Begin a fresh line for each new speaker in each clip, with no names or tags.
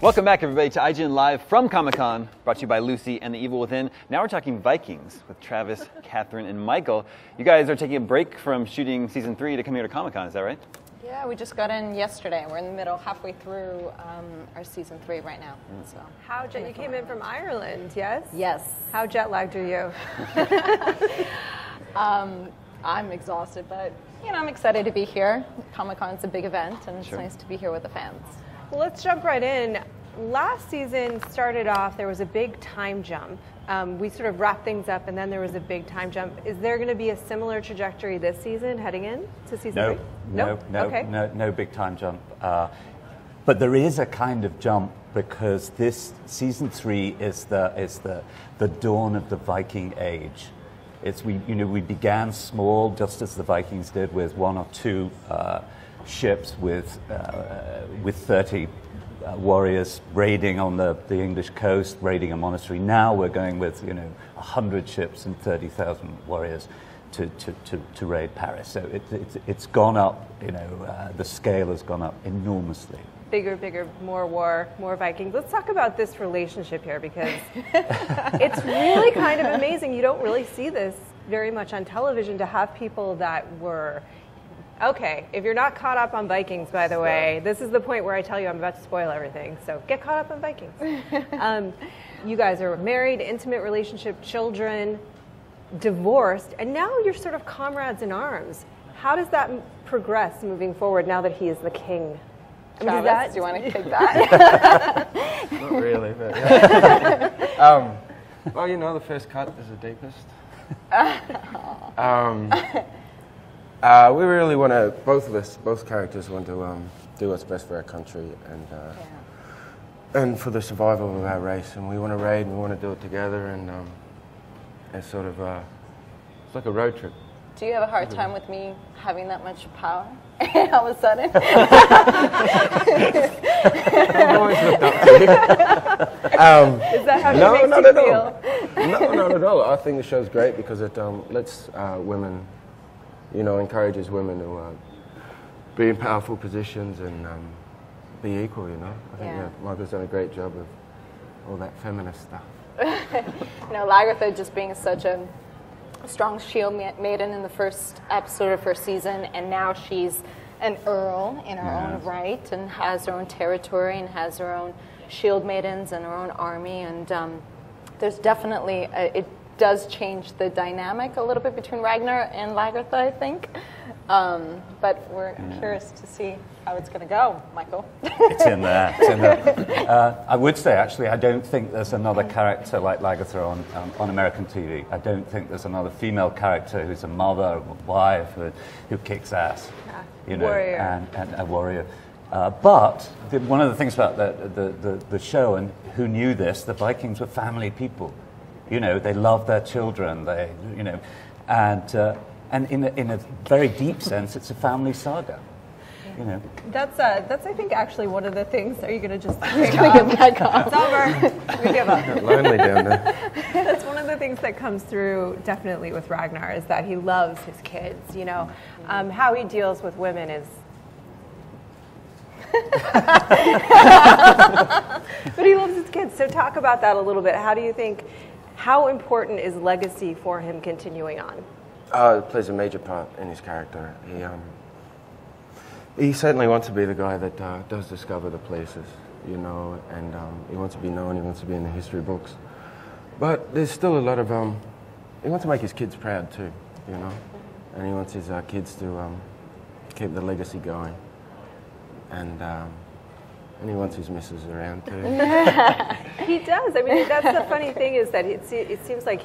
Welcome back, everybody, to IGN Live from Comic-Con, brought to you by Lucy and the Evil Within. Now we're talking Vikings with Travis, Catherine, and Michael. You guys are taking a break from shooting season 3 to come here to Comic-Con, is that right?
Yeah, we just got in yesterday. We're in the middle, halfway through our season 3 right now. So,
you came in from Ireland, yes?
Yes.
How jet lagged are you?
I'm exhausted, but I'm excited to be here. Comic-Con's a big event, and it's nice to be here with the fans.
Well, let's jump right in. Last season started off, there was a big time jump. We sort of wrapped things up, and then there was a big time jump. Is there going to be a similar trajectory this season, heading in to season 3?
No big time jump. But there is a kind of jump because this season 3 is the dawn of the Viking age. We began small, just as the Vikings did, with 1 or 2 ships with 30 warriors raiding on the English coast, raiding a monastery. Now we're going with 100 ships and 30,000 warriors to raid Paris. So it's gone up. The scale has gone up enormously.
Bigger, more war, more Vikings. Let's talk about this relationship here, because it's really kind of amazing. You don't really see this very much on television, to have people that were... Okay, if you're not caught up on Vikings, by the way, this is the point where I tell you I'm about to spoil everything, so get caught up on Vikings. You guys are married, intimate relationship, children, divorced, and now you're sort of comrades in arms. How does that progress moving forward now that he is the king?
Travis, do you want to take that?
Not really, but yeah. Well, the first cut is the deepest. We really want to, both characters want to do what's best for our country and for the survival of our race. And we want to raid, and we want to do it together, and it's sort of, it's like a road trip.
Do you have a hard time with me having that much power all of a sudden?
I've always looked up to you.
Is that how she makes you feel?
No, not at all. I think the show's great because it lets women... encourages women to be in powerful positions and be equal, I think Michael's done a great job of all that feminist stuff.
Lagertha just being such a strong shield maiden in the first episode of her season, and now she's an earl in her own right and has her own territory and has her own shield maidens and her own army, and there's definitely... it does change the dynamic a little bit between Ragnar and Lagertha, I think. But we're curious to see how it's going to go, Michael.
It's in there. I would say, actually, I don't think there's another character like Lagertha on American TV. I don't think there's another female character who's a mother, a wife, who kicks ass.
Warrior.
And a warrior. But one of the things about the show, and who knew this, the Vikings were family people. They love their children. And in a very deep sense, it's a family saga.
That's I think actually one of the things. Are you going to just
get back on?
It's over. We give up.
Lonely down there.
That's one of the things that comes through definitely with Ragnar, is that he loves his kids. How he deals with women is. But he loves his kids. So talk about that a little bit. How important is legacy for him continuing on?
It plays a major part in his character. He certainly wants to be the guy that does discover the places, and he wants to be known, he wants to be in the history books. But there's still a lot of, he wants to make his kids proud too, and he wants his kids to keep the legacy going. And he wants his missus around too.
He does. I mean, that's the funny thing, is that it seems like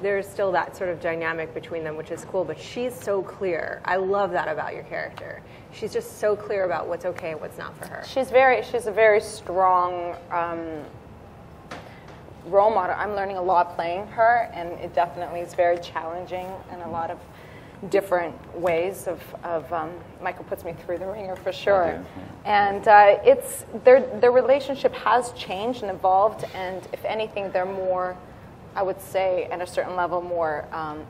there's still that sort of dynamic between them, which is cool, but she's so clear. I love that about your character. She's just so clear about what's okay and what's not for her.
She's a very strong role model. I'm learning a lot playing her, and it definitely is very challenging in a lot of different ways of Michael puts me through the ringer for sure. And it's their relationship has changed and evolved, and if anything, they're more, I would say, at a certain level, more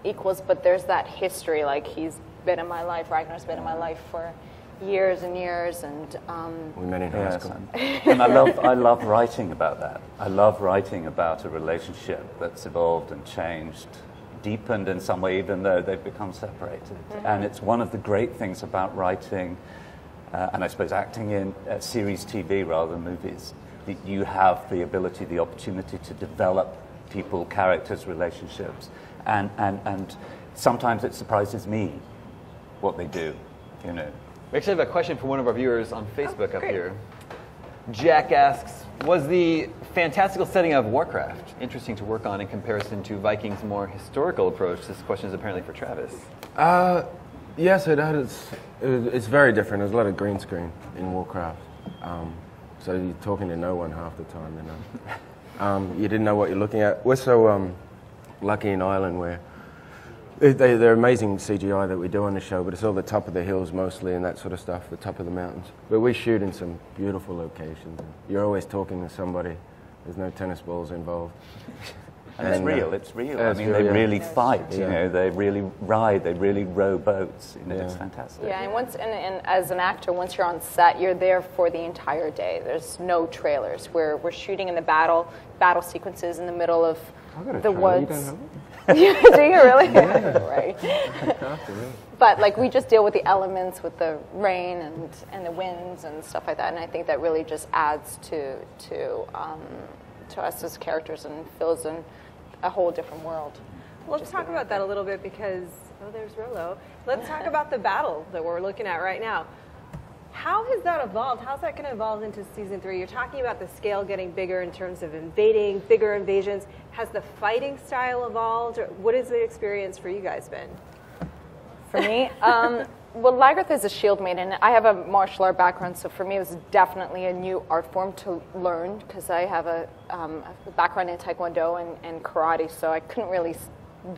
equals, but there's that history, like he's been in my life, Ragnar's been in my life for years and years, and
We met in high
Yes,
school.
and I love writing about that. I love writing about a relationship that's evolved and changed, deepened in some way, even though they've become separated. And it's one of the great things about writing, and I suppose acting in series TV rather than movies, that you have the ability, the opportunity to develop people, characters, relationships, and sometimes it surprises me what they do, you know.
We actually have a question from one of our viewers on Facebook up
great.
here. Jack asks, was the fantastical setting of Warcraft interesting to work on in comparison to Vikings' more historical approach? This question is apparently for Travis.
Yes, it's very different. There's a lot of green screen in Warcraft. So you're talking to no one half the time, you know. You didn't know what you're looking at. We're so lucky in Ireland where they're amazing CGI that we do on the show, but it's all the top of the hills mostly and that sort of stuff, the top of the mountains. But we shoot in some beautiful locations. You're always talking to somebody. There's no tennis balls involved.
And it's real, it's real.
Yeah,
I
it's
mean,
real,
they
yeah.
really fight, you
Yeah.
know, they really ride, they really row boats. You know, it's
Yeah.
fantastic.
yeah, and once and as an actor, once you're on set, you're there for the entire day. There's no trailers. We're shooting in the battle sequences in the middle of
I've got a
the
trailer. You
woods.
don't have it?
Do you really? Yeah. Right.
After, really.
But like we just deal with the elements, with the rain and the winds and stuff like that, and I think that really just adds to us as characters and fills in a whole different world.
Let's talk about that a little bit because, oh, there's Rolo. Let's talk about the battle that we're looking at right now. How has that evolved? How's that going to evolve into season 3? You're talking about the scale getting bigger in terms of invading, bigger invasions. Has the fighting style evolved? Or what has the experience for you guys been?
For me, well, Lagertha is a shield maiden. I have a martial art background, so for me it was definitely a new art form to learn because I have a background in Taekwondo and karate, so I couldn't really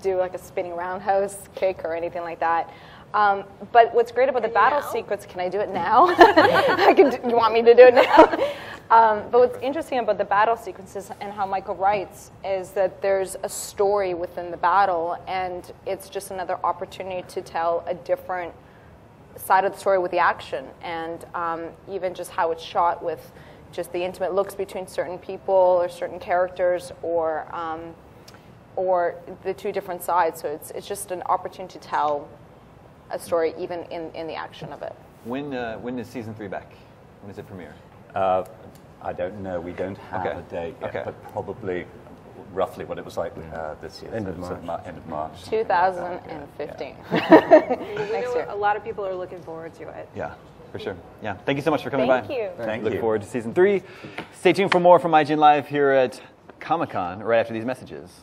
do like a spinning roundhouse kick or anything like that. But what's great about the battle sequence, can I do it now? You want me to do it now? But what's interesting about the battle sequences and how Michael writes is that there's a story within the battle, and it's just another opportunity to tell a different side of the story with the action, and even just how it's shot with just the intimate looks between certain people or certain characters, or the two different sides. So it's just an opportunity to tell a story even in the action of it.
When is season 3 back? When does it premiere?
I don't know. We don't have
Okay.
a date yet,
Okay.
but probably roughly what it was like this year.
End
So
of
it was
March.
End of March.
2015.
We
Next
know
year.
a lot of people are looking forward to it.
Yeah, for sure. Yeah, thank you so much for coming by.
Thank you.
Thank
Look
you.
forward to season 3. Stay tuned for more from IGN Live here at Comic-Con right after these messages.